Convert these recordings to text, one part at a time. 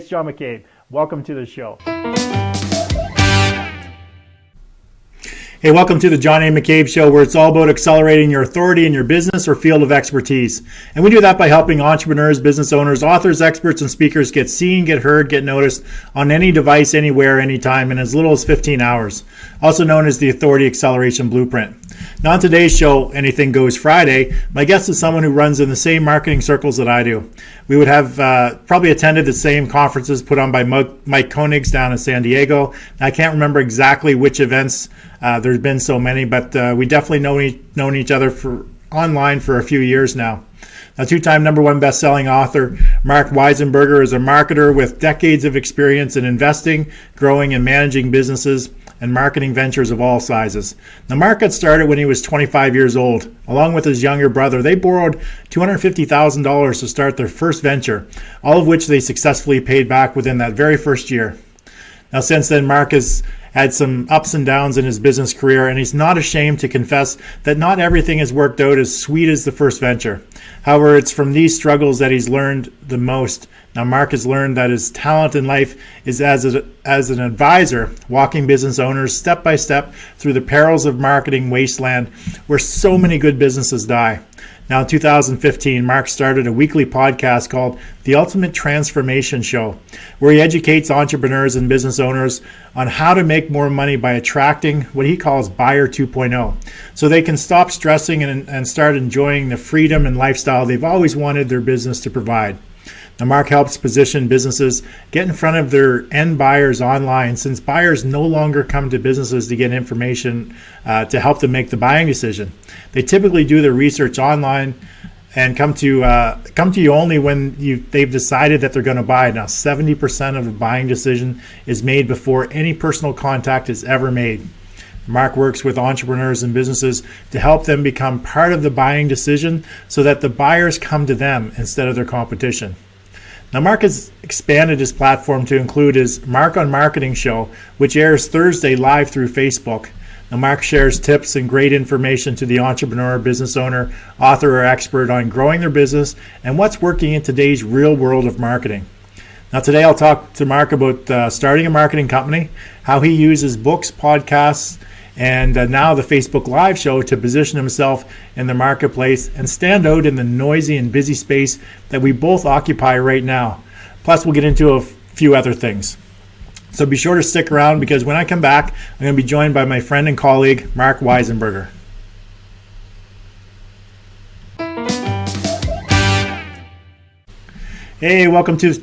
it's John McCabe. Welcome to the show. Hey, welcome to the John A. McCabe Show, where it's all about accelerating your authority in your business or field of expertise. And we do that by helping entrepreneurs, business owners, authors, experts, and speakers get seen, get heard, get noticed on any device, anywhere, anytime, in as little as 15 hours, also known as the Authority Acceleration Blueprint. Now, on today's show, Anything Goes Friday, my guest is someone who runs in the same marketing circles that I do. We would have probably attended the same conferences put on by Mike Koenigs down in San Diego. I can't remember exactly which events. There's been so many, but we definitely known each other online for a few years now. A two-time #1 best-selling author, Mark Weisenburger is a marketer with decades of experience in investing, growing, and managing businesses and marketing ventures of all sizes. Now, Mark got started when he was 25 years old. Along with his younger brother, they borrowed $250,000 to start their first venture, all of which they successfully paid back within that very first year. Now, since then, Mark has had some ups and downs in his business career, and he's not ashamed to confess that not everything has worked out as sweet as the first venture. However, it's from these struggles that he's learned the most. Now, Mark has learned that his talent in life is as an advisor, walking business owners step by step through the perils of marketing wasteland where so many good businesses die. Now, in 2015, Mark started a weekly podcast called The Ultimate Transformation Show, where he educates entrepreneurs and business owners on how to make more money by attracting what he calls Buyer 2.0, so they can stop stressing and start enjoying the freedom and lifestyle they've always wanted their business to provide. Now, Mark helps position businesses get in front of their end buyers online, since buyers no longer come to businesses to get information to help them make the buying decision. They typically do their research online and come to you only when they've decided that they're going to buy. Now, 70% of the buying decision is made before any personal contact is ever made. Mark works with entrepreneurs and businesses to help them become part of the buying decision so that the buyers come to them instead of their competition. Now, Mark has expanded his platform to include his Mark on Marketing show, which airs Thursday live through Facebook. Now, Mark shares tips and great information to the entrepreneur, business owner, author, or expert on growing their business and what's working in today's real world of marketing. Now, today I'll talk to Mark about starting a marketing company, how he uses books, podcasts, and now the Facebook Live show to position himself in the marketplace and stand out in the noisy and busy space that we both occupy right now. Plus, we'll get into a few other things. So be sure to stick around, because when I come back, I'm going to be joined by my friend and colleague, Mark Weisenburger. Hey, welcome to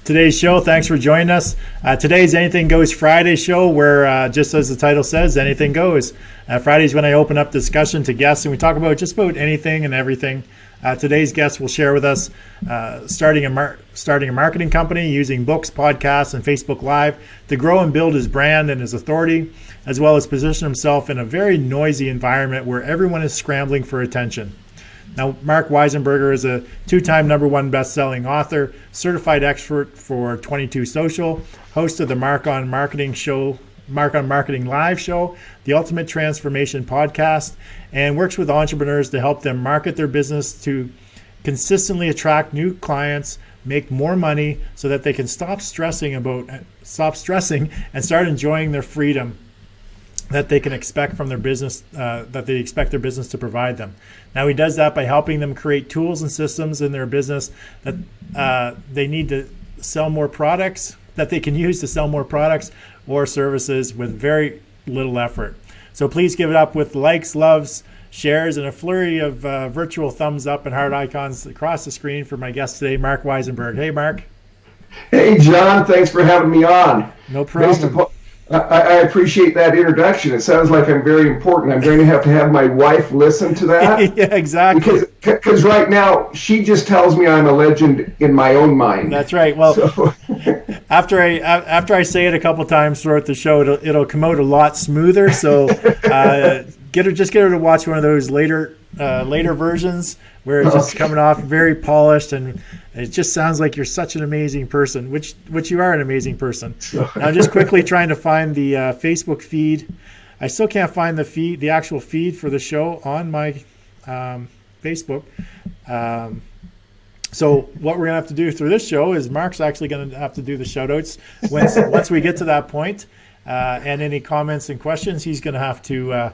today's show. Thanks for joining us. Today's Anything Goes Friday show, where just as the title says, anything goes. Friday's when I open up discussion to guests and we talk about just about anything and everything. Today's guest will share with us starting a marketing company using books, podcasts, and Facebook Live to grow and build his brand and his authority, as well as position himself in a very noisy environment where everyone is scrambling for attention. Now, Mark Weisenburger is a two-time #1 best-selling author, certified expert for 22 Social, host of the Mark on Marketing Live show, the Ultimate Transformation podcast, and works with entrepreneurs to help them market their business to consistently attract new clients, make more money so that they can stop stressing and start enjoying their freedom that they can expect from their business, that they expect their business to provide them. Now, he does that by helping them create tools and systems in their business that they need to sell more products, that they can use to sell more products or services with very little effort. So please give it up with likes, loves, shares, and a flurry of virtual thumbs up and heart icons across the screen for my guest today, Mark Weisenburger. Hey, Mark. Hey, John. Thanks for having me on. No problem. I appreciate that introduction. It sounds like I'm very important. I'm going to have my wife listen to that. Yeah, exactly. Because right now, she just tells me I'm a legend in my own mind. That's right. Well, so. after I say it a couple times throughout the show, it'll come out a lot smoother. So get her to watch one of those later versions where it's just coming off very polished, and it just sounds like you're such an amazing person, which you are, an amazing person. Now, just quickly trying to find the Facebook feed. I still can't find the actual feed for the show on my Facebook. So what we're going to have to do through this show is Mark's actually going to have to do the shout outs once we get to that point. And any comments and questions, he's going to have to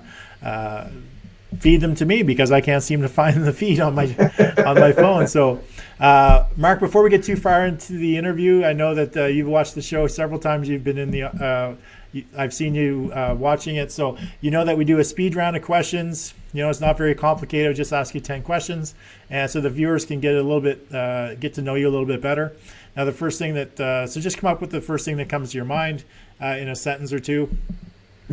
feed them to me because I can't seem to find the feed on my phone. So, Mark, before we get too far into the interview, I know that you've watched the show several times. You've been in the I've seen you watching it, so you know that we do a speed round of questions. It's not very complicated. I'll just ask you 10 questions, and so the viewers can get get to know you a little bit better. Now, the first thing so just come up with the first thing that comes to your mind in a sentence or two.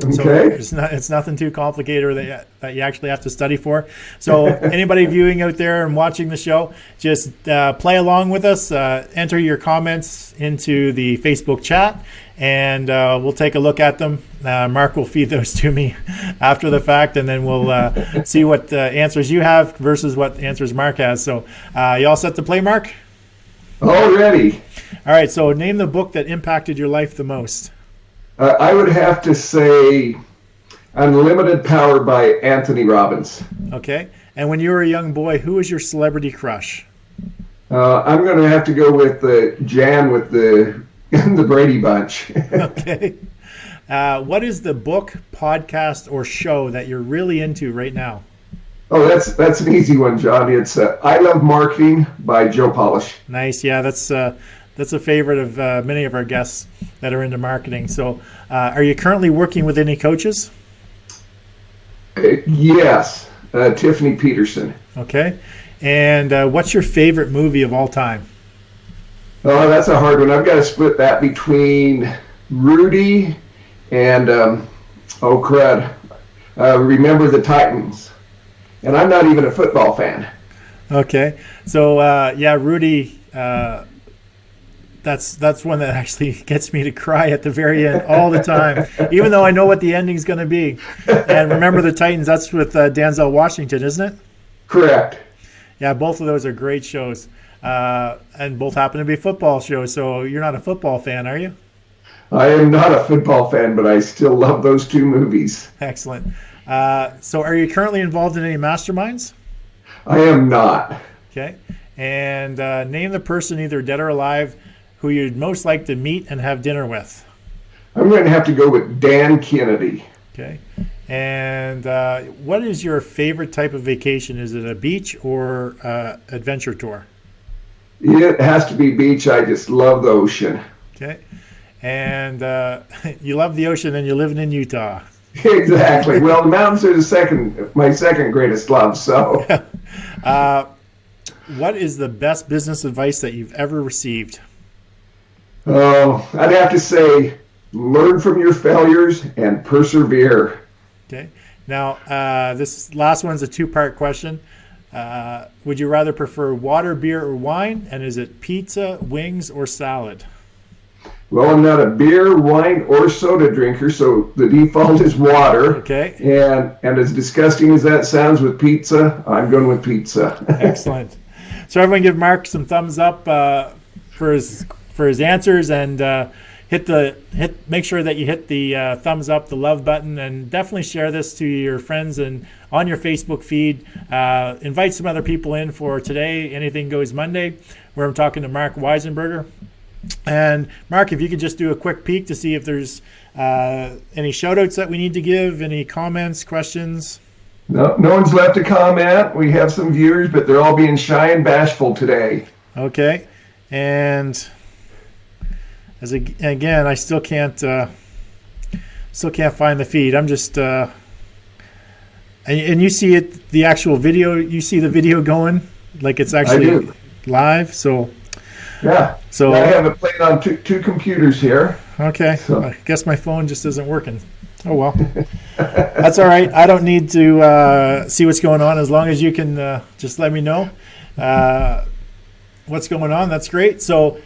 Okay. So it's nothing too complicated or that you actually have to study for. So anybody viewing out there and watching the show, just play along with us. Enter your comments into the Facebook chat, and we'll take a look at them. Mark will feed those to me after the fact, and then we'll see what answers you have versus what answers Mark has. So you all set to play, Mark? Already. All right, so name the book that impacted your life the most. I would have to say Unlimited Power by Anthony Robbins. Okay. And when you were a young boy, who was your celebrity crush? I'm going to have to go with Jan with the Brady Bunch. Okay. What is the book, podcast, or show that you're really into right now? Oh, that's an easy one, John. It's I Love Marketing by Joe Polish. Nice. Yeah, that's a favorite of many of our guests that are into marketing. So are you currently working with any coaches? Yes, Tiffany Peterson. Okay. And what's your favorite movie of all time? Oh, that's a hard one. I've got to split that between Rudy and, Remember the Titans. And I'm not even a football fan. Okay. So, Rudy, that's one that actually gets me to cry at the very end all the time, even though I know what the ending's going to be. And Remember the Titans, that's with Denzel Washington, isn't it? Correct. Yeah, both of those are great shows. And both happen to be football shows. So you're not a football fan, are you? I am not a football fan, but I still love those two movies. Excellent. So are you currently involved in any masterminds? I am not. Okay. And name the person, either dead or alive, who you'd most like to meet and have dinner with. I'm going to have to go with Dan Kennedy. Okay. And what is your favorite type of vacation? Is it a beach or adventure tour? It has to be beach. I just love the ocean. Okay. And you love the ocean and you're living in Utah. Exactly. Well, the mountains are my second greatest love. So, what is the best business advice that you've ever received? Oh, I'd have to say, learn from your failures and persevere. Okay. Now, this last one's a two-part question. Would you rather prefer water, beer, or wine? And is it pizza, wings, or salad? Well, I'm not a beer, wine, or soda drinker, so the default is water. Okay. And as disgusting as that sounds with pizza, I'm going with pizza. Excellent. So everyone give Mark some thumbs up for his answers, and make sure that you hit the thumbs up, the love button, and definitely share this to your friends and on your Facebook feed. Invite some other people in for today, Anything Goes Monday, where I'm talking to Mark Weisenburger. And Mark, if you could just do a quick peek to see if there's any shout outs that we need to give, any comments, questions. No one's left a comment. We have some viewers, but they're all being shy and bashful today. Okay. And again, I still can't find the feed. I'm just and you see it, the actual video. You see the video going like it's actually live. So yeah. So I have it playing on two computers here. Okay. So I guess my phone just isn't working. Oh well, that's all right. I don't need to see what's going on as long as you can just let me know what's going on. That's great. So.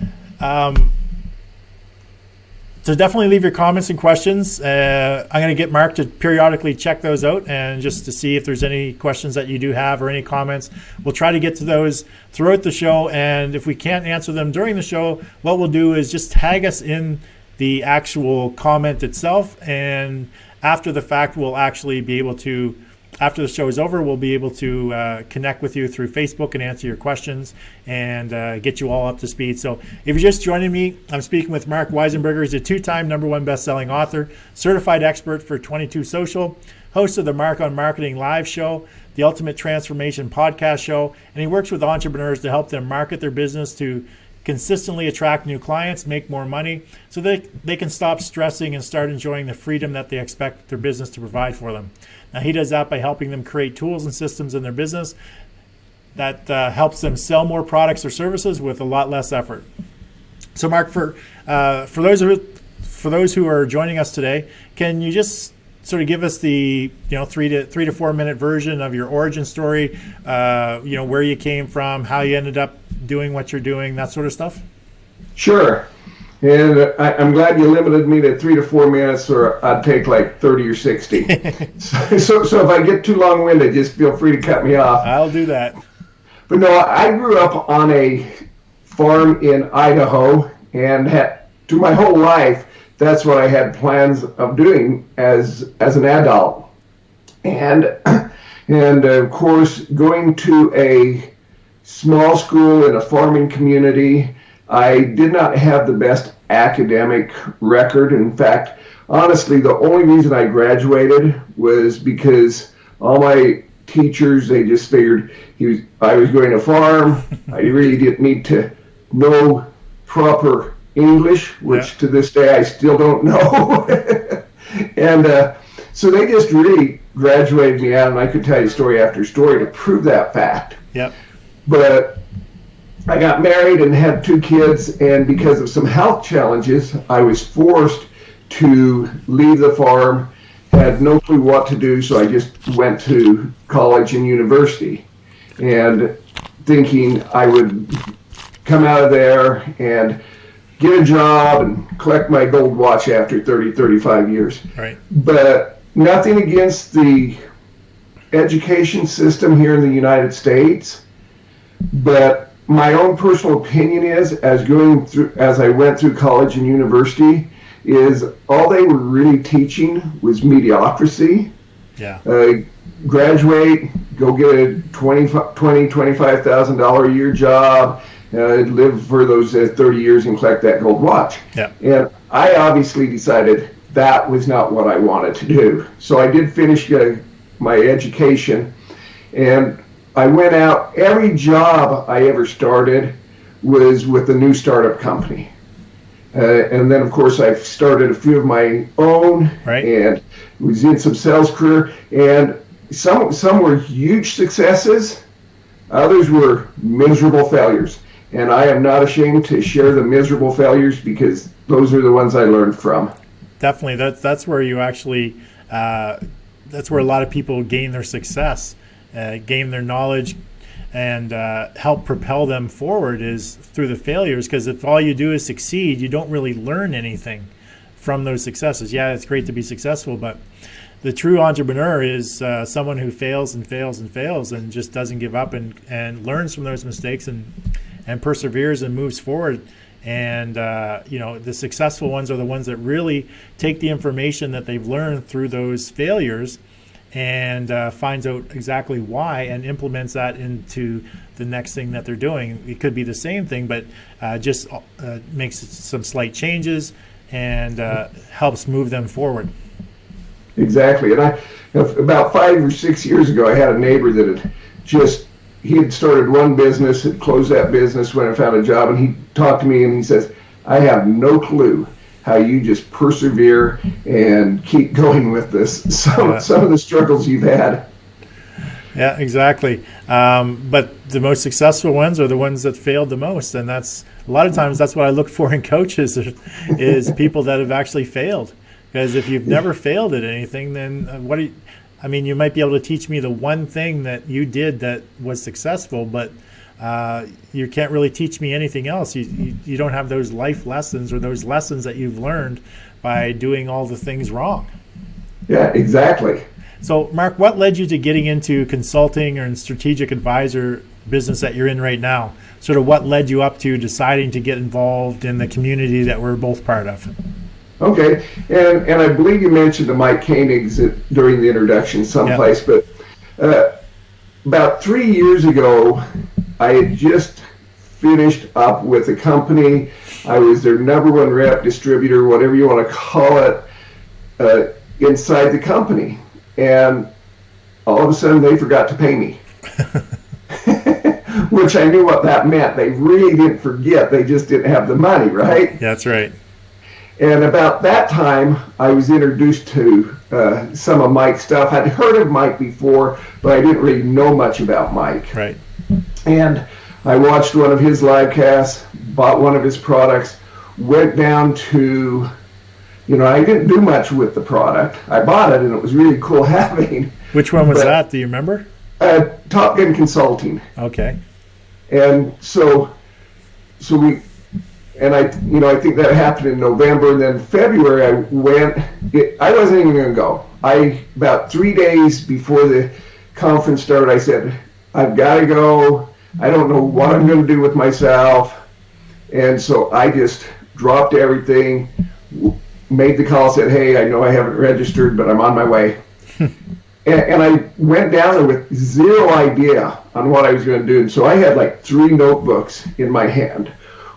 So definitely leave your comments and questions. I'm going to get Mark to periodically check those out and just to see if there's any questions that you do have or any comments. We'll try to get to those throughout the show, and if we can't answer them during the show, what we'll do is just tag us in the actual comment itself, and after the fact, we'll actually be able to after the show is over, we'll be able to connect with you through Facebook and answer your questions and get you all up to speed. So if you're just joining me, I'm speaking with Mark Weisenburger. He's a 2-time #1 best-selling author, certified expert for 22 Social, host of the Mark on Marketing live show, the Ultimate Transformation podcast show, and he works with entrepreneurs to help them market their business to consistently attract new clients, make more money, so they can stop stressing and start enjoying the freedom that they expect their business to provide for them. Now, he does that by helping them create tools and systems in their business that helps them sell more products or services with a lot less effort. So, Mark, for those who are joining us today, can you just sort of give us the 3 to 4 minute version of your origin story? Where you came from, how you ended up doing what you're doing, that sort of stuff. Sure. And I'm glad you limited me to 3 to 4 minutes, or I'd take like 30 or 60. so if I get too long-winded, just feel free to cut me off. I'll do that. But no, I grew up on a farm in Idaho, and through my whole life, that's what I had plans of doing as an adult. And of course, going to a small school in a farming community, I did not have the best academic record. In fact, honestly, the only reason I graduated was because all my teachers, they just figured I was going to farm. I really didn't need to know proper English, which to this day I still don't know. And so they just really graduated me out, and I could tell you story after story to prove that fact. Yep. But I got married and had 2 kids, and because of some health challenges, I was forced to leave the farm. Had no clue what to do, so I just went to college and university, and thinking I would come out of there and get a job and collect my gold watch after 30, 35 years. Right. But nothing against the education system here in the United States. But my own personal opinion is, as I went through college and university, is all they were really teaching was mediocrity. Yeah. Graduate, go get a $25,000 a year job, live for those 30 years and collect that gold watch. Yeah. And I obviously decided that was not what I wanted to do. So I did finish my education, and I went out. Every job I ever started was with a new startup company. And then, of course, I started a few of my own, right, and was in some sales career. And some were huge successes. Others were miserable failures. And I am not ashamed to share the miserable failures, because those are the ones I learned from. Definitely. That's where you actually, that's where a lot of people gain their success, gain their knowledge, and help propel them forward is through the failures. Because if all you do is succeed, you don't really learn anything from those successes. Yeah, it's great to be successful, but the true entrepreneur is someone who fails and fails and fails and just doesn't give up and learns from those mistakes and perseveres and moves forward. And the successful ones are the ones that really take the information that they've learned through those failures and finds out exactly why and implements that into the next thing that they're doing. It could be the same thing, but just makes some slight changes and helps move them forward. Exactly. And about 5 or 6 years ago, I had a neighbor that he had started one business, had closed that business, went and found a job, and he talked to me and he says, I have no clue how you just persevere and keep going with this. Some of the struggles you've had. Yeah, exactly. But the most successful ones are the ones that failed the most. And that's a lot of times that's what I look for in coaches is people that have actually failed. Because if you've never failed at anything, then you might be able to teach me the one thing that you did that was successful, but you can't really teach me anything else. You don't have those life lessons or those lessons that you've learned by doing all the things wrong. Yeah, exactly. So, Mark, what led you to getting into consulting or in strategic advisor business that you're in right now? Sort of what led you up to deciding to get involved in the community that we're both part of? Okay, and I believe you mentioned the Mike Koenigs during the introduction someplace, but About 3 years ago, I had just finished up with a company. I was their number one rep, distributor, whatever you want to call it, inside the company. And all of a sudden, they forgot to pay me. Which I knew what that meant. They really didn't forget. They just didn't have the money, right? That's right. And about that time, I was introduced to some of Mike's stuff. I'd heard of Mike before, but I didn't really know much about Mike. Right. And I watched one of his live casts, bought one of his products, went down to, I didn't do much with the product. I bought it, and it was really cool having. Which one was that? Do you remember? Top Gun Consulting. Okay. And so we, and I think that happened in November, and then February I went. I wasn't even going to go. About 3 days before the conference started, I said, I've got to go. I don't know what I'm going to do with myself. And so I just dropped everything, made the call, said, hey, I know I haven't registered, but I'm on my way. And I went down there with zero idea on what I was going to do. And so I had like 3 notebooks in my hand.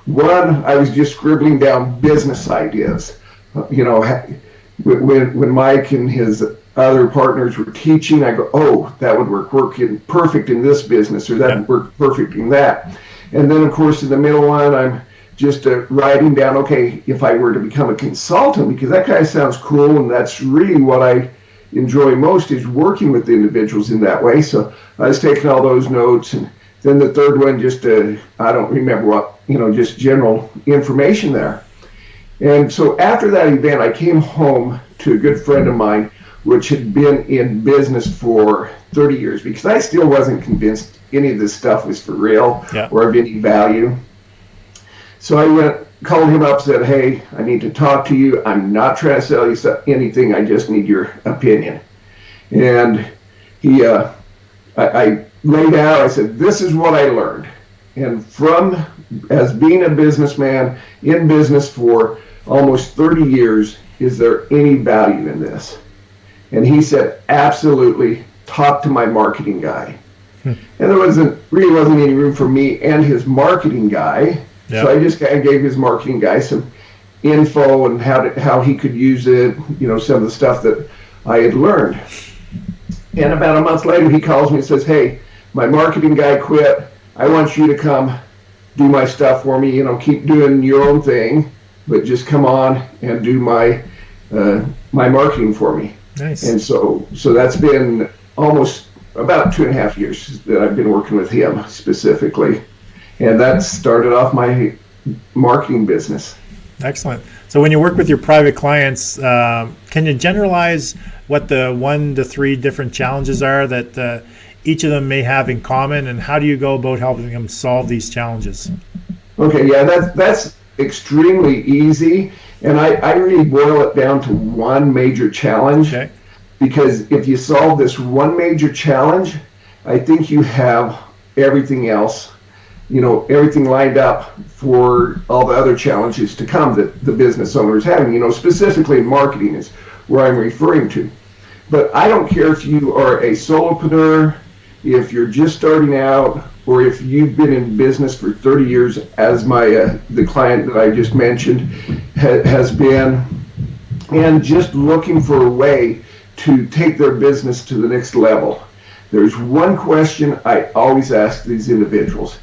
One, I was just scribbling down business ideas. When Mike and his other partners were teaching, I go, oh, that would work perfect in this business, or that would work perfect in that. And then, of course, in the middle one, I'm just writing down, okay, if I were to become a consultant, because that kind of sounds cool, and that's really what I enjoy most, is working with individuals in that way. So I was taking all those notes, and then the third one, just I don't remember what, just general information there. And so after that event, I came home to a good friend of mine, which had been in business for 30 years, because I still wasn't convinced any of this stuff was for real or of any value. So I called him up, said, hey, I need to talk to you. I'm not trying to sell you anything. I just need your opinion. And I laid out, I said, this is what I learned. And as being a businessman in business for almost 30 years, is there any value in this? And he said, absolutely, talk to my marketing guy. And there really wasn't any room for me and his marketing guy. So I just kind of gave his marketing guy some info and how he could use it, some of the stuff that I had learned. And about a month later, he calls me and says, hey, my marketing guy quit. I want you to come do my stuff for me. Keep doing your own thing, but just come on and do my marketing for me. Nice. And so that's been almost about 2.5 years that I've been working with him specifically. And that started off my marketing business. Excellent. So when you work with your private clients, can you generalize what the 1 to 3 different challenges are that each of them may have in common, and how do you go about helping them solve these challenges? Okay, yeah, that's extremely easy. And I really boil it down to one major challenge. Okay. Because if you solve this one major challenge, I think you have everything else, everything lined up for all the other challenges to come that the business owner is having. Specifically marketing is where I'm referring to. But I don't care if you are a solopreneur, if you're just starting out, or if you've been in business for 30 years, as the client that I just mentioned has been, and just looking for a way to take their business to the next level. There's one question I always ask these individuals,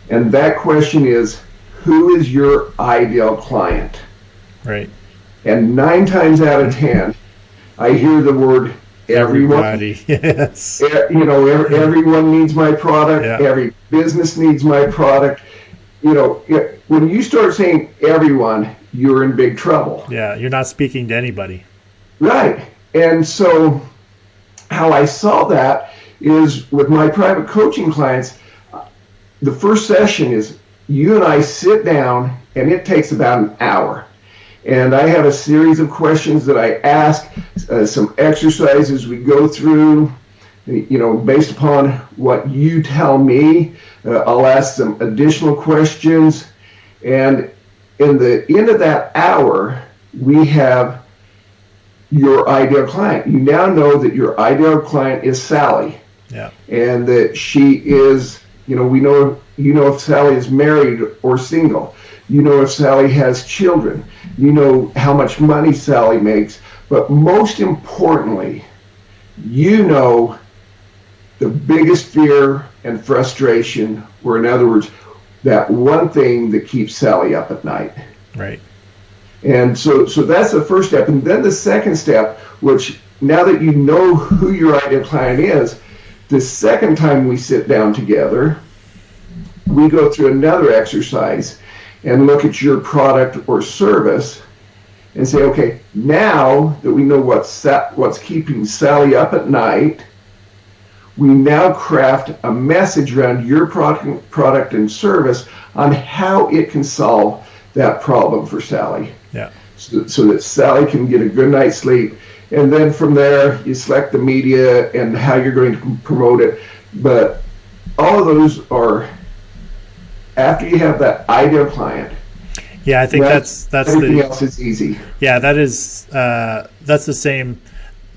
and that question is, who is your ideal client? Right. And 9 times out of 10, I hear the word everyone. Everybody. Yes. Everyone needs my product. Yeah. Every business needs my product. When you start saying everyone, you're in big trouble. Yeah, you're not speaking to anybody. Right. And so how I saw that is with my private coaching clients, the first session is you and I sit down, and it takes about an hour. And I have a series of questions that I ask, some exercises we go through, based upon what you tell me. I'll ask some additional questions. And in the end of that hour, we have your ideal client. You now know that your ideal client is Sally. Yeah. And that she is, we know, if Sally is married or single. You know if Sally has children. You know how much money Sally makes. But most importantly, you know the biggest fear and frustration, or in other words, that one thing that keeps Sally up at night. Right. And so that's the first step. And then the second step, which now that you know who your ideal client is, the second time we sit down together, we go through another exercise and look at your product or service and say, okay, now that we know what's keeping Sally up at night, we now craft a message around your product and service on how it can solve that problem for Sally. Yeah. So that Sally can get a good night's sleep. And then from there, you select the media and how you're going to promote it. But all of those are after you have that ideal client. Yeah, I think that's everything else is easy. Yeah, that's the same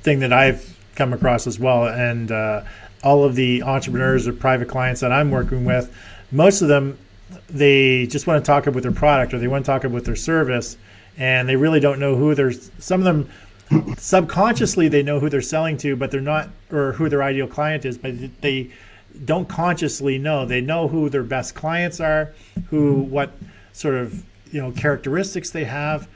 thing that I've come across as well. And all of the entrepreneurs or private clients that I'm working with, most of them, they just want to talk about their product or they want to talk about their service, and they really don't know who they're. Some of them subconsciously they know who they're selling to, but they're not, or who their ideal client is, but they don't consciously know. They know who their best clients are, what sort of characteristics they have,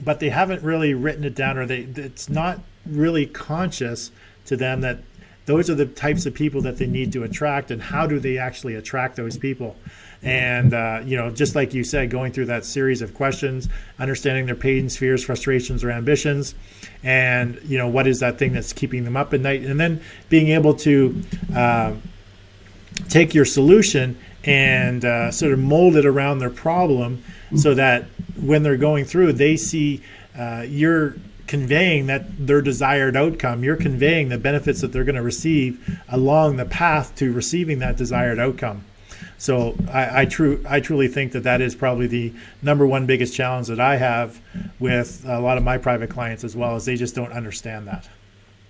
but they haven't really written it down, or it's not really conscious to them that those are the types of people that they need to attract, and how do they actually attract those people. And just like you said, going through that series of questions, understanding their pains, fears, frustrations, or ambitions, and what is that thing that's keeping them up at night, and then being able to take your solution and sort of mold it around their problem, so that when they're going through, they see you're conveying their desired outcome. You're conveying the benefits that they're going to receive along the path to receiving that desired outcome. So I truly think that is probably the number one biggest challenge that I have with a lot of my private clients as well, is they just don't understand that.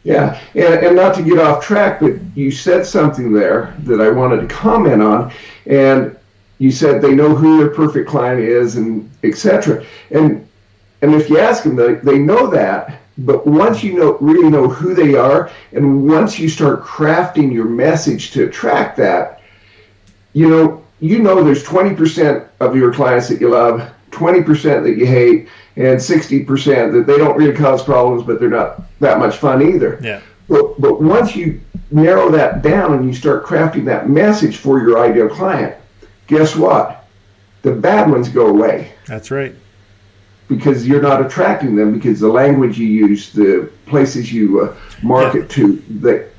Yeah, and not to get off track, but you said something there that I wanted to comment on, and you said they know who their perfect client is, and etc. And if you ask them, they know that, but once you really know who they are, and once you start crafting your message to attract that, there's 20% of your clients that you love, 20% that you hate, and 60% that they don't really cause problems, but they're not that much fun either. Yeah. But once you narrow that down and you start crafting that message for your ideal client, guess what? The bad ones go away. That's right. Because you're not attracting them, because the language you use, the places you market to,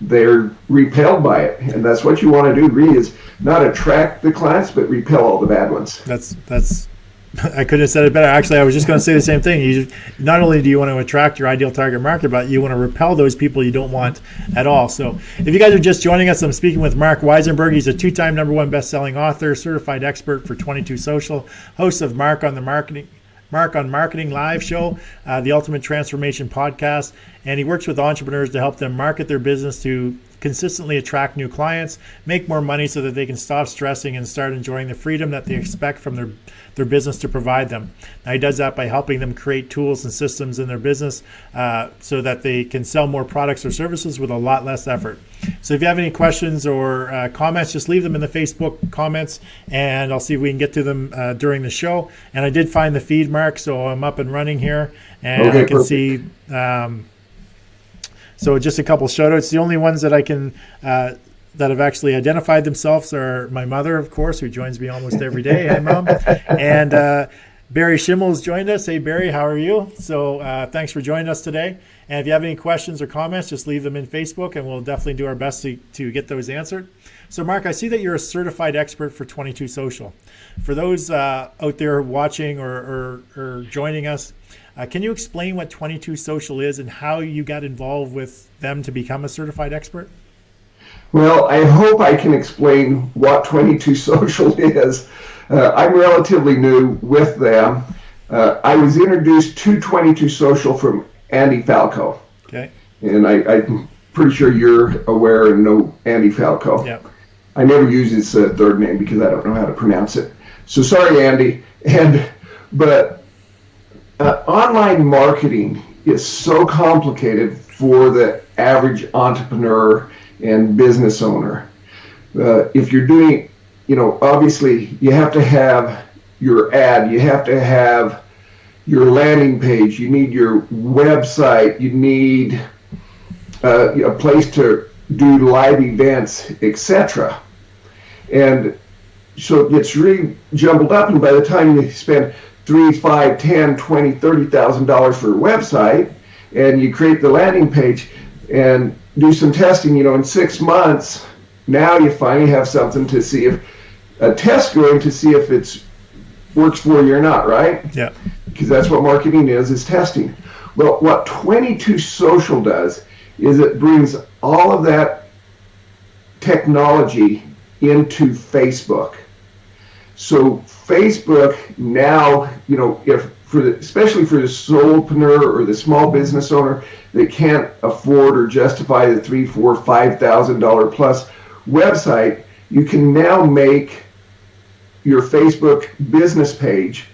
they're repelled by it. And that's what you want to do, really, is not attract the clients, but repel all the bad ones. That's I couldn't have said it better. Actually, I was just going to say the same thing. Not only do you want to attract your ideal target market, but you want to repel those people you don't want at all. So if you guys are just joining us, I'm speaking with Mark Weisenburger. He's a 2-time #1 best-selling author, certified expert for 22 Social, host of Mark on Marketing Live show, the Ultimate Transformation podcast, and he works with entrepreneurs to help them market their business to consistently attract new clients, make more money so that they can stop stressing and start enjoying the freedom that they expect from their business to provide them. Now, he does that by helping them create tools and systems in their business so that they can sell more products or services with a lot less effort. So if you have any questions or comments, just leave them in the Facebook comments, and I'll see if we can get to them during the show. And I did find the feed, Mark, so I'm up and running here, and I can see. So just a couple shout outs. The only ones that I can that have actually identified themselves are my mother, of course, who joins me almost every day. Hey, Mom. And Barry Schimmel's joined us. Hey, Barry, how are you? So thanks for joining us today. And if you have any questions or comments, just leave them in Facebook, and we'll definitely do our best to get those answered. So, Mark, I see that you're a certified expert for 22 Social. For those out there watching or joining us, can you explain what 22 Social is and how you got involved with them to become a certified expert? Well, I hope I can explain what 22 Social is. I'm relatively new with them. I was introduced to 22 Social from Andy Falco. Okay. And I pretty sure you're aware and know Andy Falco. Yep. I never use his third name because I don't know how to pronounce it. So sorry, Andy. But online marketing is so complicated for the average entrepreneur and business owner. If you're doing, obviously you have to have your ad, you have to have your landing page, you need your website, you need a place to do live events, etc. And so it gets really jumbled up, and by the time you spend $3, $5, $10, $20, $30,000 for a website, and you create the landing page and do some testing, in 6 months, now you finally have something to see if a test going to see if it's works for you or not, right? Yeah. Because that's what marketing is testing. Well, what 22 Social does is it brings all of that technology into Facebook. So Facebook now, especially for the solopreneur or the small business owner that can't afford or justify the $3,000, $4,000, $5,000 plus website, you can now make your Facebook business page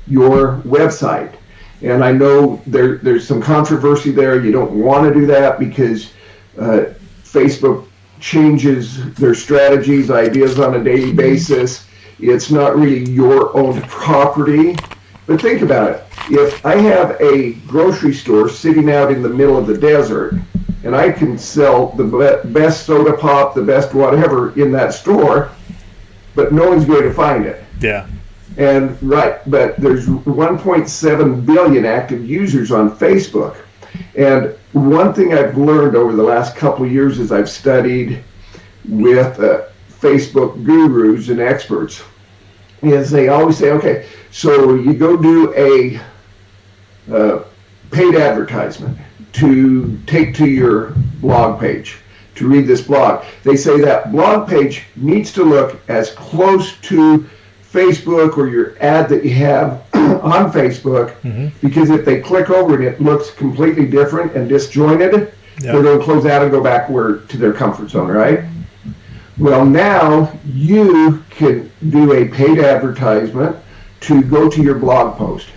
your website. And I know there's some controversy there. You don't want to do that because Facebook changes their strategies, ideas on a daily basis. It's not really your own property. But think about it. If I have a grocery store sitting out in the middle of the desert, and I can sell the best soda pop, the best whatever in that store, but no one's going to find it. Yeah. And but there's 1.7 billion active users on Facebook. And one thing I've learned over the last couple of years as I've studied with Facebook gurus and experts is they always say, okay, so you go do a paid advertisement to take to your blog page to read this blog. They say that blog page needs to look as close to Facebook or your ad that you have on Facebook, because if they click over it, it looks completely different and disjointed. They're going to close out and go back to their comfort zone, right? Well, now you can do a paid advertisement to go to your blog post,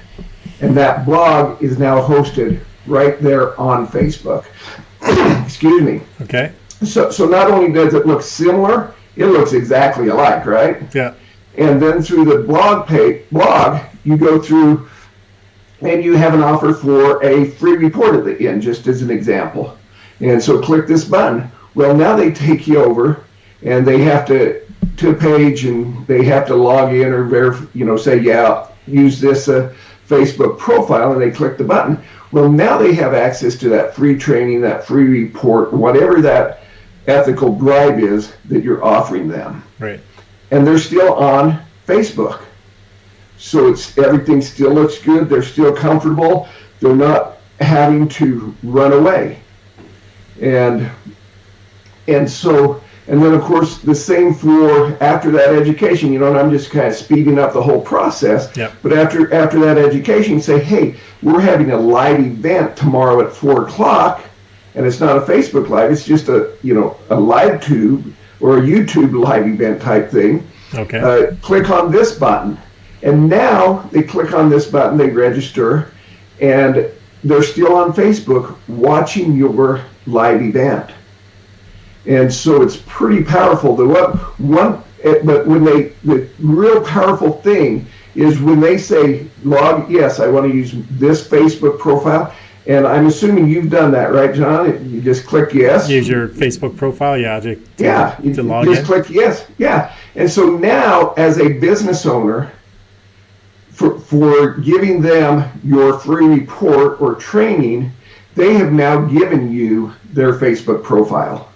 and that blog is now hosted right there on Facebook. Excuse me. Okay. So not only does it look similar, it looks exactly alike, right? Yeah. And then through the blog, you go through and you have an offer for a free report at the end, just as an example. And so click this button. Well, now they take you over and they have to a page and they have to log in or say, yeah, use this Facebook profile, and they click the button. Well, now they have access to that free training, that free report, whatever that ethical bribe is that you're offering them. Right. And they're still on Facebook. So everything still looks good. They're still comfortable. They're not having to run away. And then of course the same for after that education, and I'm just kind of speeding up the whole process. Yep. But after that education, say, hey, we're having a live event tomorrow at 4:00, and it's not a Facebook Live, it's just a live tube or a YouTube live event type thing. Okay. Click on this button. And now they click on this button, they register, and they're still on Facebook watching your live event. And so it's pretty powerful. But the real powerful thing is when they say yes, I want to use this Facebook profile. And I'm assuming you've done that, right, John? You just click yes. Use your Facebook profile, to log just in. Click yes, yeah. And so now, as a business owner, for giving them your free report or training, they have now given you their Facebook profile.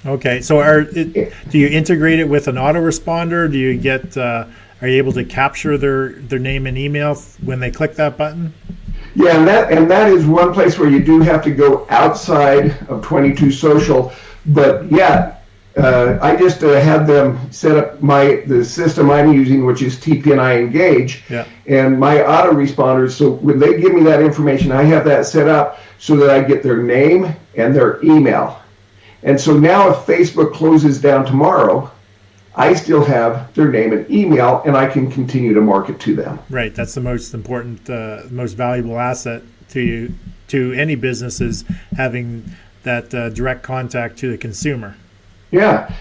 Okay, so do you integrate it with an autoresponder? Do you get? Are you able to capture their name and email when they click that button? Yeah, and that is one place where you do have to go outside of 22 Social. But yeah, I just had them set up the system I'm using, which is TPNI Engage, and my autoresponders. So when they give me that information, I have that set up so that I get their name and their email. And so now if Facebook closes down tomorrow, I still have their name and email, and I can continue to market to them. Right. That's the most important, most valuable asset to you, to any business, is having that direct contact to the consumer. Yeah.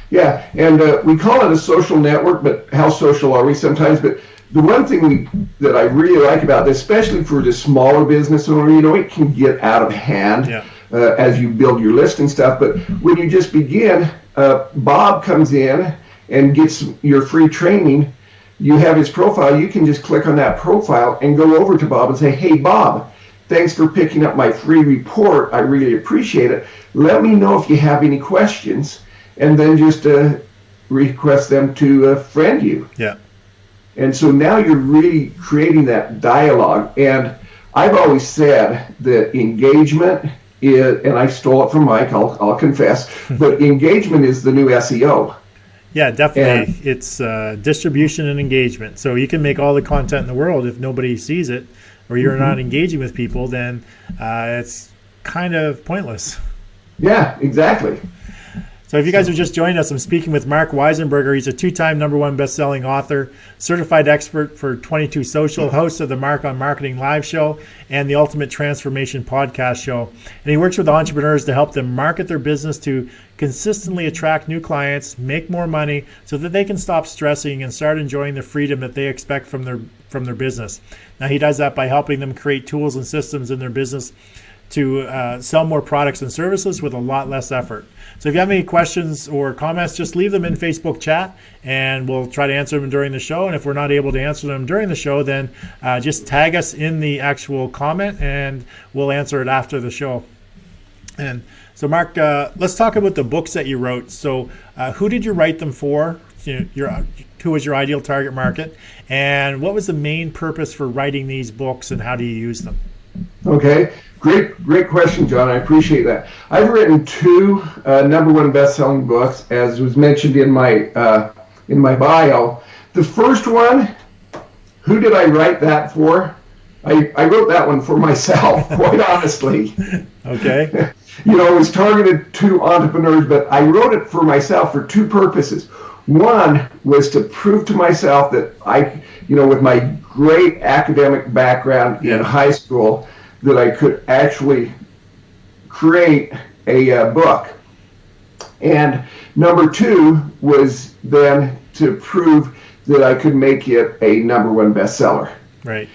And we call it a social network, but how social are we sometimes? But the one thing that I really like about this, especially for the smaller business owner, it can get out of hand as you build your list and stuff. But when you just begin, Bob comes in and gets your free training. You have his profile. You can just click on that profile and go over to Bob and say, hey, Bob, thanks for picking up my free report. I really appreciate it. Let me know if you have any questions, and then just request them to friend you. Yeah. And so now you're really creating that dialogue. And I've always said that engagement is, and I stole it from Mike, I'll confess, but engagement is the new SEO. Yeah, definitely. And it's distribution and engagement. So you can make all the content in the world. If nobody sees it, or you're not engaging with people, then it's kind of pointless. Yeah, exactly. So if you guys have just joined us, I'm speaking with Mark Weisenburger. He's a 2-time #1 best-selling author, certified expert for 22 Social, host of the Mark on Marketing live show and the Ultimate Transformation podcast show. And he works with entrepreneurs to help them market their business to consistently attract new clients, make more money, so that they can stop stressing and start enjoying the freedom that they expect from their business. Now, he does that by helping them create tools and systems in their business to sell more products and services with a lot less effort. So if you have any questions or comments, just leave them in Facebook chat, and we'll try to answer them during the show. And if we're not able to answer them during the show, then just tag us in the actual comment, and we'll answer it after the show. And so, Mark, let's talk about the books that you wrote. So who did you write them for? Who was your ideal target market? And what was the main purpose for writing these books, and how do you use them? Okay. Great question, John. I appreciate that. I've written 2 #1 best-selling books, as was mentioned in my bio. The first one, who did I write that for? I wrote that one for myself, quite honestly. Okay. It was targeted to entrepreneurs, but I wrote it for myself for 2 purposes. One was to prove to myself that with my great academic background in high school, that I could actually create a book. And number 2 was then to prove that I could make it a #1 bestseller. Right.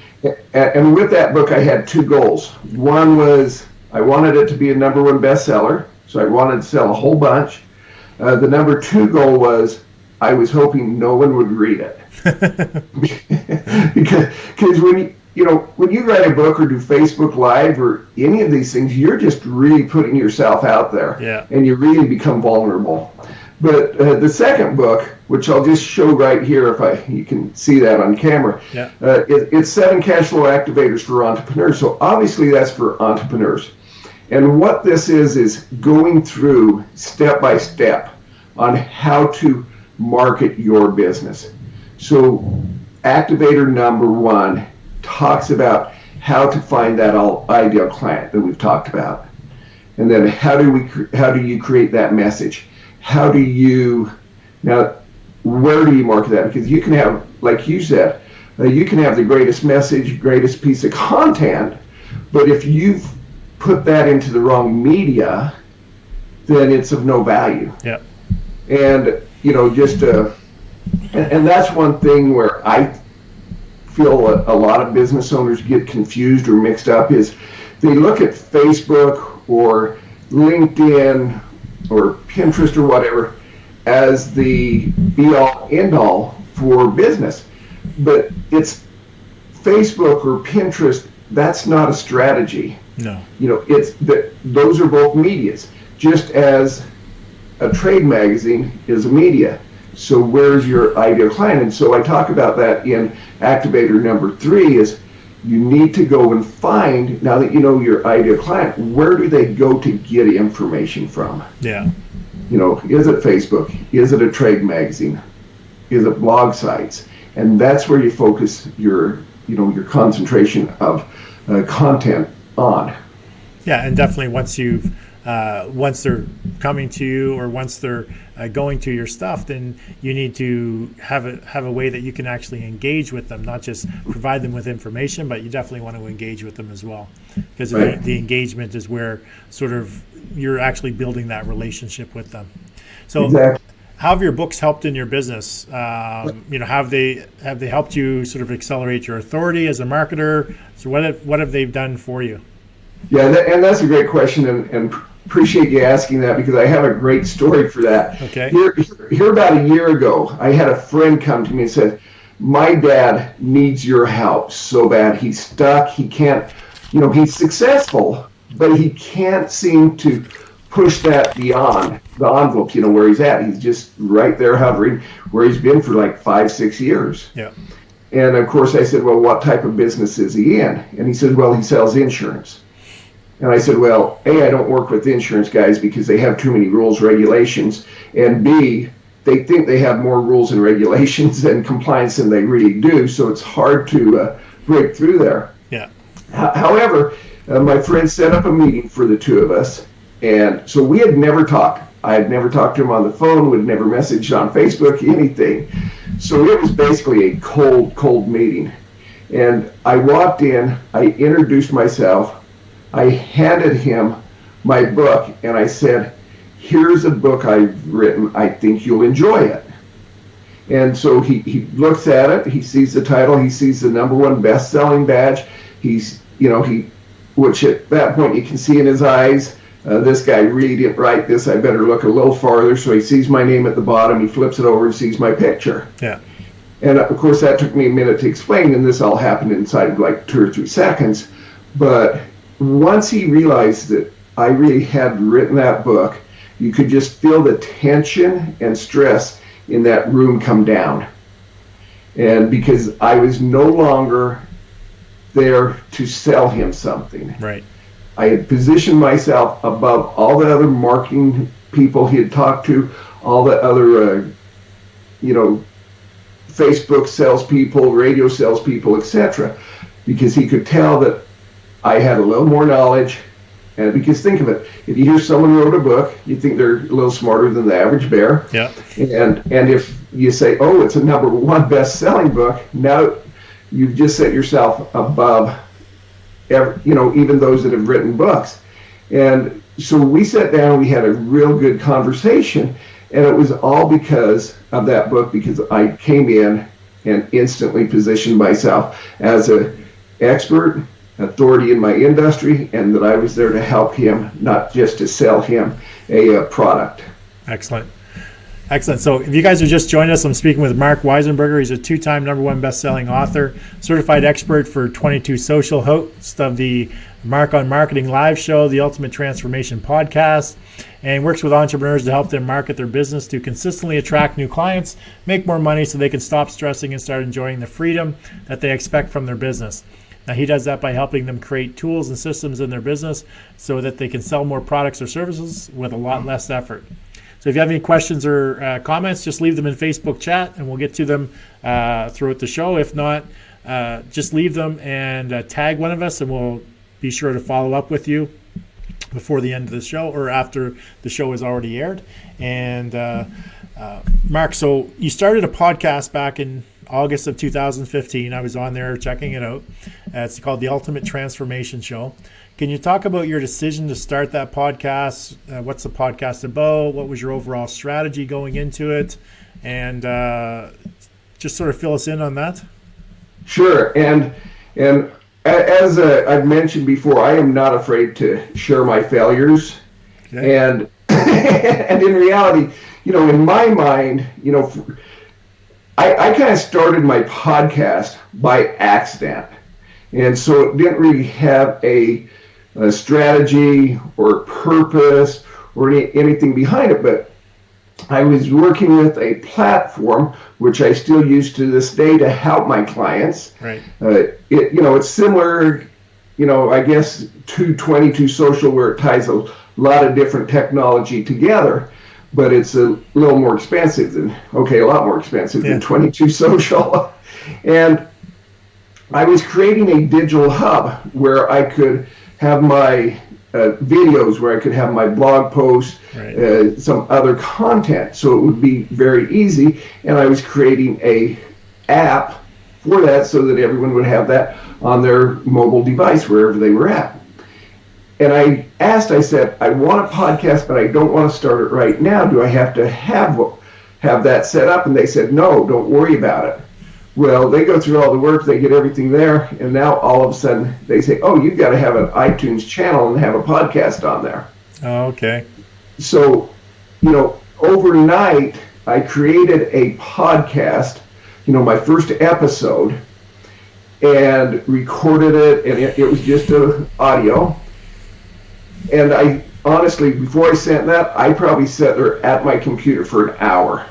And with that book, I had 2 goals. One was I wanted it to be a #1 bestseller, so I wanted to sell a whole bunch. The number 2 goal was I was hoping no one would read it. because when you write a book or do Facebook Live or any of these things, you're just really putting yourself out there, and you really become vulnerable. But the second book, which I'll just show right here, if you can see that on camera, it's 7 cash flow activators for entrepreneurs. So obviously that's for entrepreneurs. And what this is going through step by step on how to market your business. So activator number 1 talks about how to find that ideal client that we've talked about, and then how do you create that message? Where do you market that? Because you can have, like you said, you can have the greatest message, greatest piece of content, but if you've put that into the wrong media, then it's of no value. Yeah. And and that's one thing where I feel a lot of business owners get confused or mixed up, is they look at Facebook or LinkedIn or Pinterest or whatever as the be-all end-all for business. But it's Facebook or Pinterest, that's not a strategy. No. Those are both medias, just as a trade magazine is a media. So where's your ideal client? And so I talk about that in activator number 3, is you need to go and find, now that you know your ideal client, where do they go to get information from? Yeah. Is it Facebook? Is it a trade magazine? Is it blog sites? And that's where you focus your concentration of content on. Yeah, and definitely once they're coming to you, or once they're going to your stuff, then you need to have a way that you can actually engage with them, not just provide them with information, but you definitely want to engage with them as well, because Right. the engagement is where sort of you're actually building that relationship with them. So Exactly. how have your books helped in your business? Have they helped you sort of accelerate your authority as a marketer? So what have they done for you? Yeah, and that's a great question, and appreciate you asking that, because I have a great story for that. Okay. Here about a year ago, I had a friend come to me and said, "My dad needs your help so bad. He's stuck. He can't, he's successful, but he can't seem to push that beyond the envelope, where he's at. He's just right there hovering where he's been for like 5-6 years." Yeah. And of course I said, "Well, what type of business is he in?" And he said, "Well, he sells insurance." And I said, "Well, A, I don't work with insurance guys because they have too many rules, regulations, and B, they think they have more rules and regulations and compliance than they really do, so it's hard to break through there." Yeah. However, my friend set up a meeting for the two of us, and so we had never talked. I had never talked to him on the phone, would never messaged on Facebook, anything. So it was basically a cold meeting. And I walked in, I introduced myself, I handed him my book, and I said, "Here's a book I've written. I think you'll enjoy it." And so he looks at it, he sees the title, he sees the #1 best-selling badge. Which at that point you can see in his eyes, this guy really didn't write this. I better look a little farther. So he sees my name at the bottom, he flips it over and sees my picture. Yeah. And of course that took me a minute to explain, and this all happened inside of like 2 or 3 seconds. But once he realized that I really had written that book, you could just feel the tension and stress in that room come down. And because I was no longer there to sell him something. Right. I had positioned myself above all the other marketing people he had talked to, all the other, Facebook salespeople, radio salespeople, etc., because he could tell that I had a little more knowledge. And because think of it, if you hear someone wrote a book, you think they're a little smarter than the average bear. Yeah. And if you say, "Oh, it's a #1 best-selling book," now you've just set yourself above, even those that have written books. And so we sat down, we had a real good conversation, and it was all because of that book, because I came in and instantly positioned myself as an expert, authority in my industry, and that I was there to help him, not just to sell him a product. Excellent. So if you guys are just joining us, I'm speaking with Mark Weisenburger. He's a 2-time #1 best-selling author, certified expert for 22 Social, host of the Mark on Marketing live show, the Ultimate Transformation podcast, and works with entrepreneurs to help them market their business to consistently attract new clients, make more money so they can stop stressing and start enjoying the freedom that they expect from their business. Now, he does that by helping them create tools and systems in their business so that they can sell more products or services with a lot less effort. So if you have any questions or comments, just leave them in Facebook chat, and we'll get to them throughout the show. If not, just leave them and tag one of us, and we'll be sure to follow up with you before the end of the show or after the show is already aired. And Mark, so you started a podcast back in August of 2015. I was on there checking it out. It's called the Ultimate Transformation Show. Can you talk about your decision to start that podcast? What's the podcast about? What was your overall strategy going into it? And just sort of fill us in on that. Sure. And as I've mentioned before, I am not afraid to share my failures. Okay. And and in reality, in my mind, I kind of started my podcast by accident. And so it didn't really have a strategy or purpose or anything behind it, but I was working with a platform which I still use to this day to help my clients. Right. It's similar, I guess, to 22 Social, where it ties a lot of different technology together, but it's a little more expensive than, a lot more expensive than 22 Social. And I was creating a digital hub where I could have my videos where I could have my blog posts, right. some other content, so it would be very easy. And I was creating a app for that so that everyone would have that on their mobile device wherever they were at. And I said, I want a podcast, but I don't want to start it right now. Do I have to have that set up? And they said, no, don't worry about it. Well, they go through all the work, they get everything there, and now all of a sudden they say, oh, you've got to have an iTunes channel and have a podcast on there. Oh, okay. So, overnight, I created a podcast, my first episode, and recorded it, and it was just audio. And I honestly, before I sent that, I probably sat there at my computer for an hour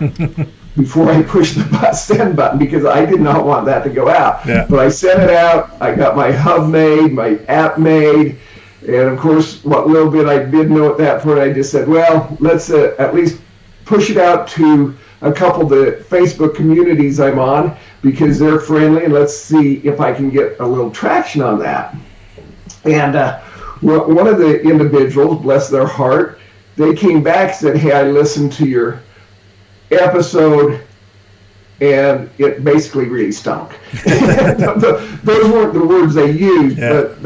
before I pushed the send button, because I did not want that to go out. Yeah. But I sent it out. I got my hub made, my app made, and of course, what little bit I did know at that point, I just said, well, let's at least push it out to a couple of the Facebook communities I'm on, because they're friendly, and let's see if I can get a little traction on that. And one of the individuals, bless their heart, they came back and said, hey, I listened to your episode and it basically really stunk. Those weren't the words they used, but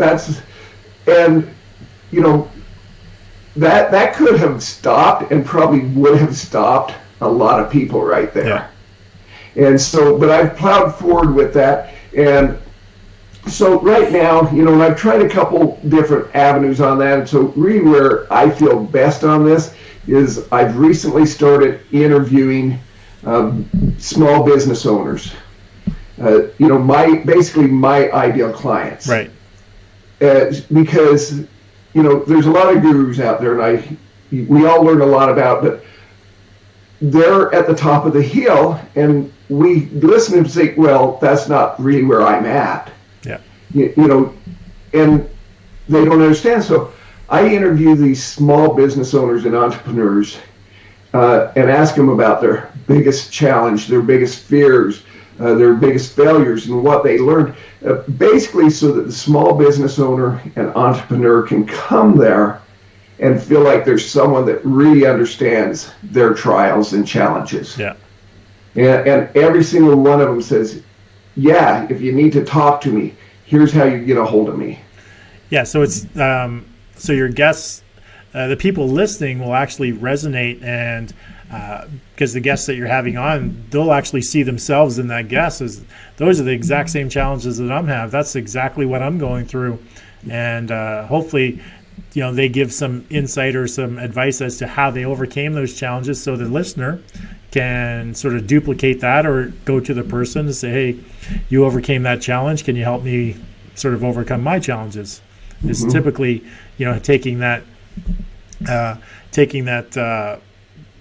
that could have stopped, and probably would have stopped a lot of people right there. Yeah. And so, but I've plowed forward with that. And so right now, I've tried a couple different avenues on that. And so really where I feel best on this is I've recently started interviewing small business owners, my ideal clients. Right. Because, there's a lot of gurus out there, and we all learn a lot about, but they're at the top of the hill, and we listen and say, well, that's not really where I'm at. Yeah. And they don't understand. So I interview these small business owners and entrepreneurs and ask them about their biggest challenge, their biggest fears, their biggest failures, and what they learned, basically so that the small business owner and entrepreneur can come there and feel like there's someone that really understands their trials and challenges. Yeah. And every single one of them says, yeah, if you need to talk to me, here's how you get a hold of me. Yeah, so it's so your guests, the people listening will actually resonate, and because the guests that you're having on, they'll actually see themselves in that guest. As those are the exact same challenges that I'm having. That's exactly what I'm going through, and hopefully, they give some insight or some advice as to how they overcame those challenges, so the listener can sort of duplicate that or go to the person and say, hey, you overcame that challenge. Can you help me sort of overcome my challenges? Mm-hmm. It's typically, taking that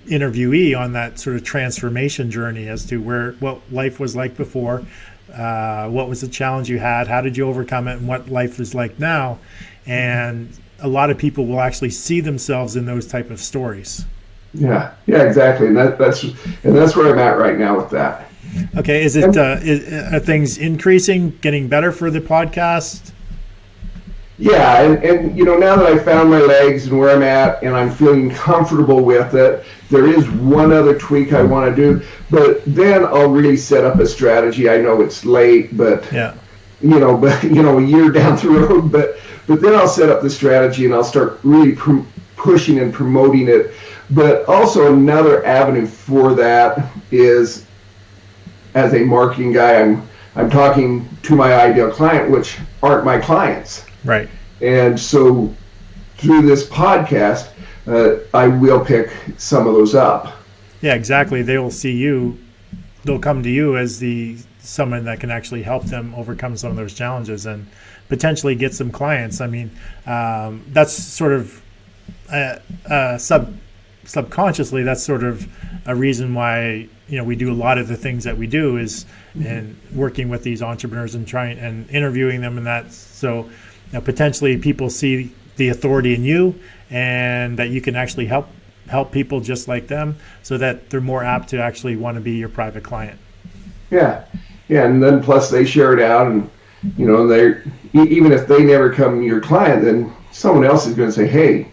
interviewee on that sort of transformation journey as to what life was like before, what was the challenge you had, how did you overcome it, and what life is like now. And a lot of people will actually see themselves in those type of stories. Yeah, exactly, and that's where I'm at right now with that. Okay, are things increasing, getting better for the podcast? Yeah, and now that I found my legs and where I'm at, and I'm feeling comfortable with it, there is one other tweak I want to do, but then I'll really set up a strategy. I know it's late, but yeah, a year down the road, but then I'll set up the strategy and I'll start really pushing and promoting it. But also another avenue for that is, as a marketing guy, I'm talking to my ideal client, which aren't my clients. Right. And so through this podcast, I will pick some of those up. Yeah, exactly. They will see you. They'll come to you as someone that can actually help them overcome some of those challenges and potentially get some clients. I mean, that's sort of subconsciously, that's sort of a reason why we do a lot of the things that we do is in working with these entrepreneurs and trying and interviewing them, and that so potentially people see the authority in you and that you can actually help people just like them, so that they're more apt to actually want to be your private client. Yeah, and then plus they share it out, and they even if they never come your client, then someone else is going to say, hey,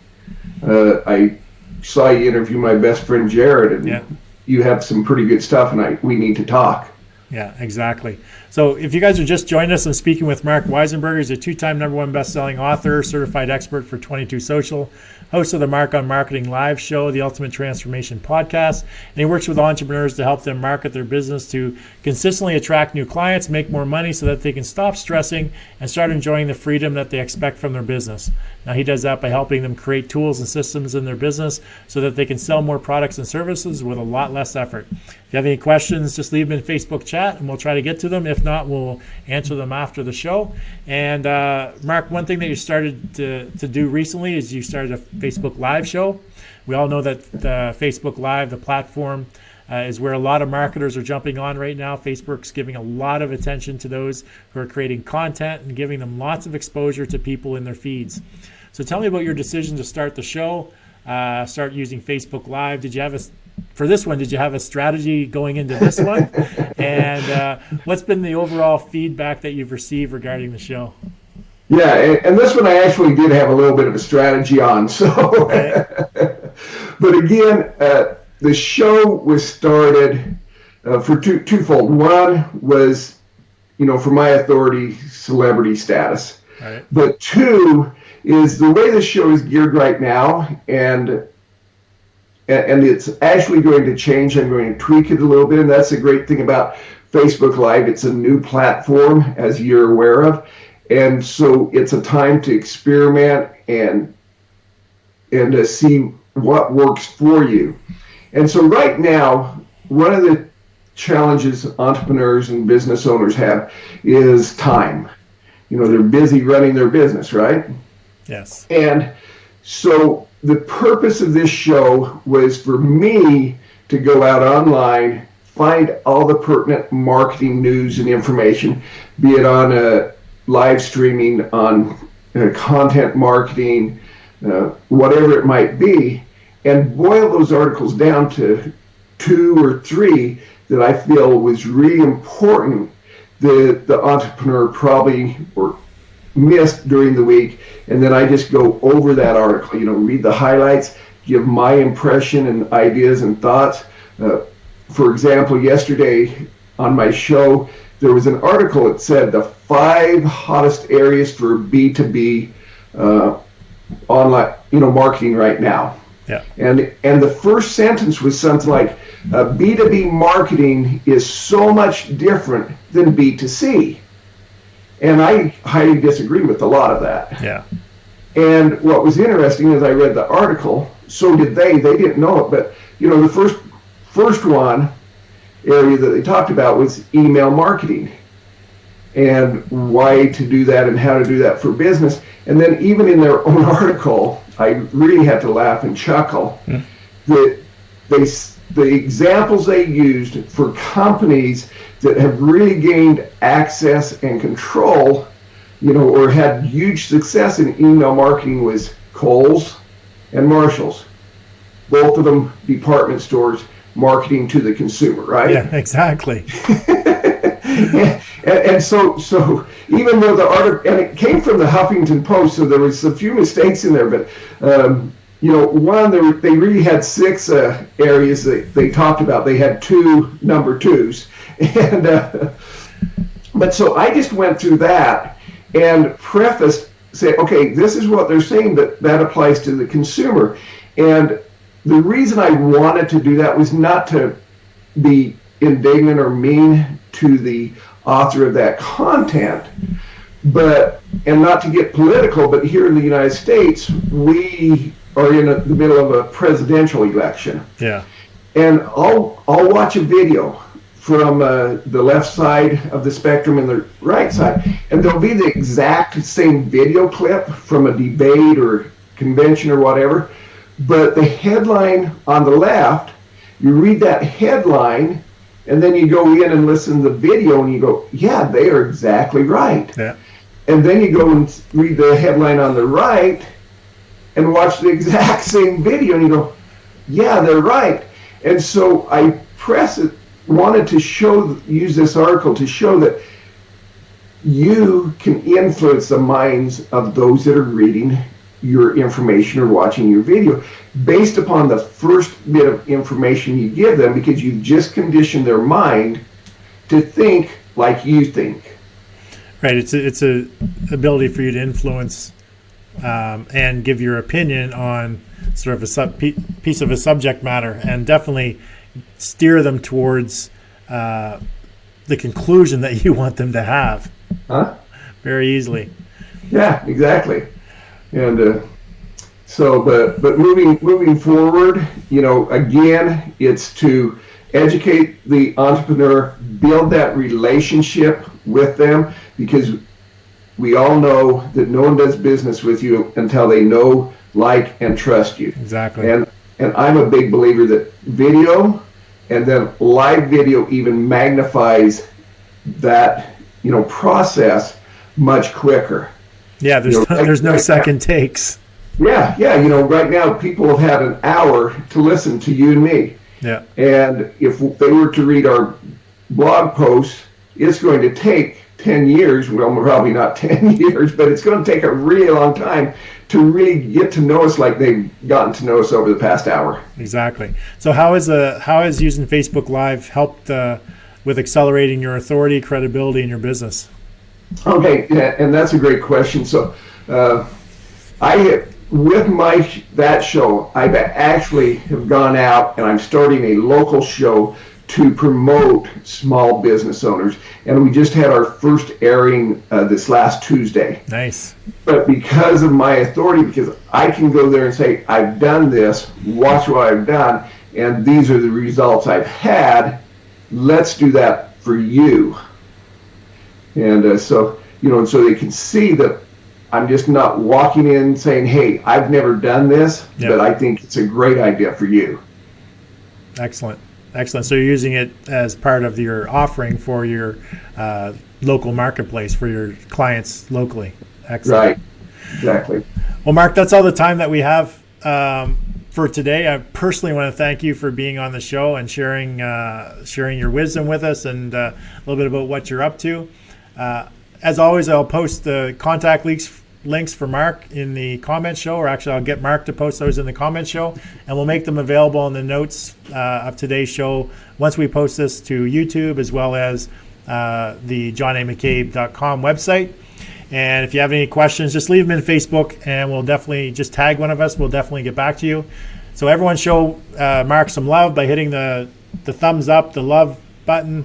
I saw you interview my best friend Jared, and you have some pretty good stuff, and we need to talk. Yeah, exactly. So if you guys are just joining us, I'm speaking with Mark Weisenburger. He's a 2-time #1 best-selling author, certified expert for 22 Social, host of the Mark on Marketing live show, the Ultimate Transformation podcast, and he works with entrepreneurs to help them market their business to consistently attract new clients, make more money so that they can stop stressing and start enjoying the freedom that they expect from their business. Now, he does that by helping them create tools and systems in their business so that they can sell more products and services with a lot less effort. If you have any questions, just leave them in Facebook chat and we'll try to get to them. If not, we'll answer them after the show. And Mark, one thing that you started to do recently is you started a Facebook Live show. We all know that Facebook Live, the platform, is where a lot of marketers are jumping on right now. Facebook's giving a lot of attention to those who are creating content and giving them lots of exposure to people in their feeds. So tell me about your decision to start the show, start using Facebook Live. Did you have did you have a strategy going into this one? And what's been the overall feedback that you've received regarding the show? Yeah, and this one I actually did have a little bit of a strategy on. So, okay. But again, the show was started for twofold. One was, for my authority, celebrity status. Right. But two is the way the show is geared right now, and it's actually going to change. I'm going to tweak it a little bit, and that's the great thing about Facebook Live. It's a new platform, as you're aware of, and so it's a time to experiment and to see what works for you. And so right now, one of the challenges entrepreneurs and business owners have is time. They're busy running their business, right? Yes. And so the purpose of this show was for me to go out online, find all the pertinent marketing news and information, be it on live streaming, on content marketing, whatever it might be, and boil those articles down to 2 or 3 that I feel was really important that the entrepreneur probably missed during the week, and then I just go over that article, read the highlights, give my impression and ideas and thoughts. For example, yesterday on my show, there was an article that said the 5 hottest areas for B2B online, marketing right now. Yeah. And the first sentence was something like, B2B marketing is so much different than B2C. And I highly disagree with a lot of that. Yeah. And what was interesting is I read the article, so did they. They didn't know it, but the first one area that they talked about was email marketing and why to do that and how to do that for business. And then even in their own article, I really had to laugh and chuckle. That the examples they used for companies that have really gained access and control, or had huge success in email marketing was Kohl's and Marshall's. Both of them department stores marketing to the consumer, right? Yeah, exactly. and so even though the article, and it came from the Huffington Post, so there was a few mistakes in there, but one, they really had 6 areas that they talked about. They had 2 number 2s, and but so I just went through that and prefaced, say, okay, this is what they're saying, but that applies to the consumer. And the reason I wanted to do that was not to be indignant or mean to the author of that content, and not to get political, but here in the United States, we are in the middle of a presidential election. Yeah. And I'll watch a video from the left side of the spectrum and the right side, and there'll be the exact same video clip from a debate or convention or whatever, but the headline on the left, you read that headline, and then you go in and listen to the video, and you go, yeah, they are exactly right. Yeah. And then you go and read the headline on the right and watch the exact same video, and you go, yeah, they're right. And so I wanted to use this article to show that you can influence the minds of those that are reading your information or watching your video based upon the first bit of information you give them, because you've just conditioned their mind to think like you think. Right. It's a ability for you to influence and give your opinion on sort of a piece of a subject matter, and definitely steer them towards the conclusion that you want them to have. Very easily. Yeah, exactly. And but moving forward, again, it's to educate the entrepreneur, build that relationship with them, because we all know that no one does business with you until they know, like, and trust you. Exactly. And I'm a big believer that video, and then live video, even magnifies that process much quicker. Yeah, there's no second takes. Yeah. Right now people have had an hour to listen to you and me. Yeah. And if they were to read our blog post, it's going to take 10 years. Well, probably not 10 years, but it's going to take a really long time to really get to know us like they've gotten to know us over the past hour. Exactly. So how has using Facebook Live helped with accelerating your authority, credibility in your business? Okay, and that's a great question. So with that show, I actually have gone out and I'm starting a local show to promote small business owners. And we just had our first airing this last Tuesday. Nice. But because of my authority, because I can go there and say, I've done this, watch what I've done, and these are the results I've had, let's do that for you. And so they can see that I'm just not walking in saying, hey, I've never done this, but I think it's a great idea for you. Excellent. So you're using it as part of your offering for your local marketplace for your clients locally. Excellent. Right. Exactly. Well, Mark, that's all the time that we have for today. I personally want to thank you for being on the show and sharing your wisdom with us and a little bit about what you're up to. As always, I'll post the contact links for Mark in the comment show, or actually I'll get Mark to post those in the comment show, and we'll make them available in the notes of today's show once we post this to YouTube, as well as the johnamccabe.com website. And if you have any questions, just leave them in Facebook, and we'll definitely just tag one of us. We'll definitely get back to you. So everyone show Mark some love by hitting the thumbs up, the love button.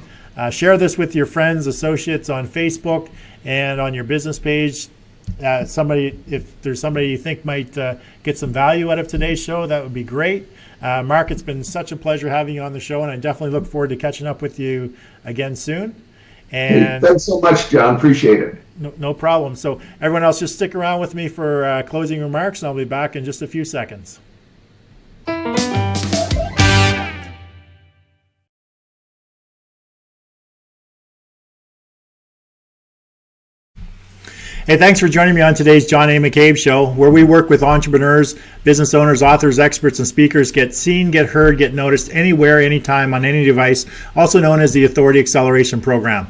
Share this with your friends, associates on Facebook and on your business page. If there's somebody you think might get some value out of today's show, that would be great. Mark, it's been such a pleasure having you on the show, and I definitely look forward to catching up with you again soon. And thanks so much, John. Appreciate it. No problem. So everyone else, just stick around with me for closing remarks, and I'll be back in just a few seconds. Hey, thanks for joining me on today's John A. McCabe Show, where we work with entrepreneurs, business owners, authors, experts, and speakers get seen, get heard, get noticed anywhere, anytime, on any device, also known as the Authority Acceleration Program.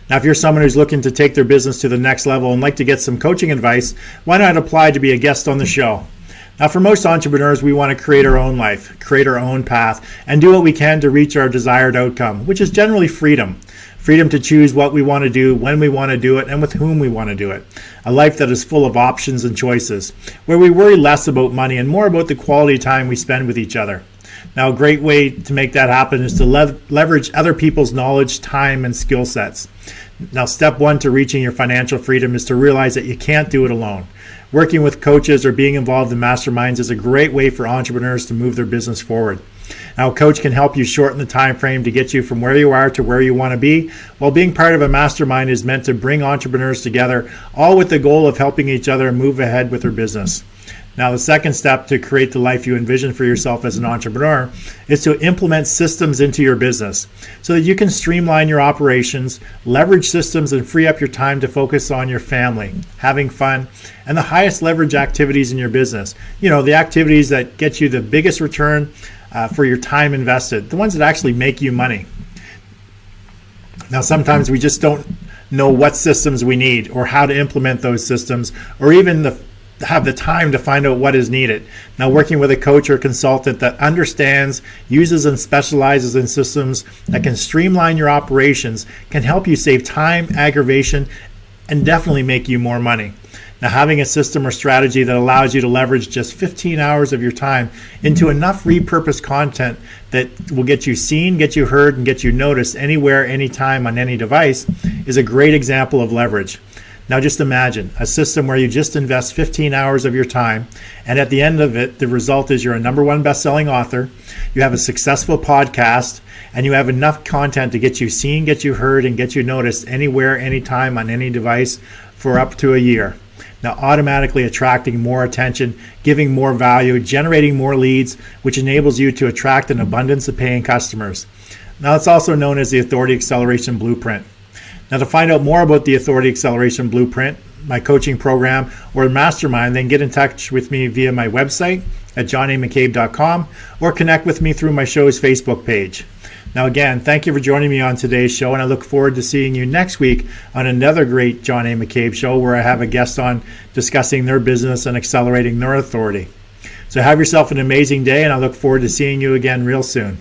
Now, if you're someone who's looking to take their business to the next level and like to get some coaching advice, why not apply to be a guest on the show? Now, for most entrepreneurs, we want to create our own life, create our own path, and do what we can to reach our desired outcome, which is generally freedom. Freedom to choose what we want to do, when we want to do it, and with whom we want to do it. A life that is full of options and choices, where we worry less about money and more about the quality time we spend with each other. Now, a great way to make that happen is to leverage other people's knowledge, time, and skill sets. Now, step one to reaching your financial freedom is to realize that you can't do it alone. Working with coaches or being involved in masterminds is a great way for entrepreneurs to move their business forward. Now, a coach can help you shorten the time frame to get you from where you are to where you want to be, while being part of a mastermind is meant to bring entrepreneurs together, all with the goal of helping each other move ahead with their business. Now, the second step to create the life you envision for yourself as an entrepreneur is to implement systems into your business so that you can streamline your operations, leverage systems, and free up your time to focus on your family, having fun, and the highest leverage activities in your business. You know, the activities that get you the biggest return for your time invested, the ones that actually make you money. Now, sometimes we just don't know what systems we need or how to implement those systems, or even have the time to find out what is needed. Now, working with a coach or consultant that understands, uses, and specializes in systems that can streamline your operations can help you save time, aggravation, and definitely make you more money. Now, having a system or strategy that allows you to leverage just 15 hours of your time into enough repurposed content that will get you seen, get you heard, and get you noticed anywhere, anytime, on any device is a great example of leverage. Now just imagine a system where you just invest 15 hours of your time, and at the end of it, the result is you're a #1 best-selling author, you have a successful podcast, and you have enough content to get you seen, get you heard, and get you noticed anywhere, anytime, on any device for up to a year. Now, automatically attracting more attention, giving more value, generating more leads, which enables you to attract an abundance of paying customers. Now, it's also known as the Authority Acceleration Blueprint. Now, to find out more about the Authority Acceleration Blueprint, my coaching program, or mastermind, then get in touch with me via my website at johnamccabe.com or connect with me through my show's Facebook page. Now, again, thank you for joining me on today's show, and I look forward to seeing you next week on another great John A. McCabe show where I have a guest on discussing their business and accelerating their authority. So have yourself an amazing day, and I look forward to seeing you again real soon.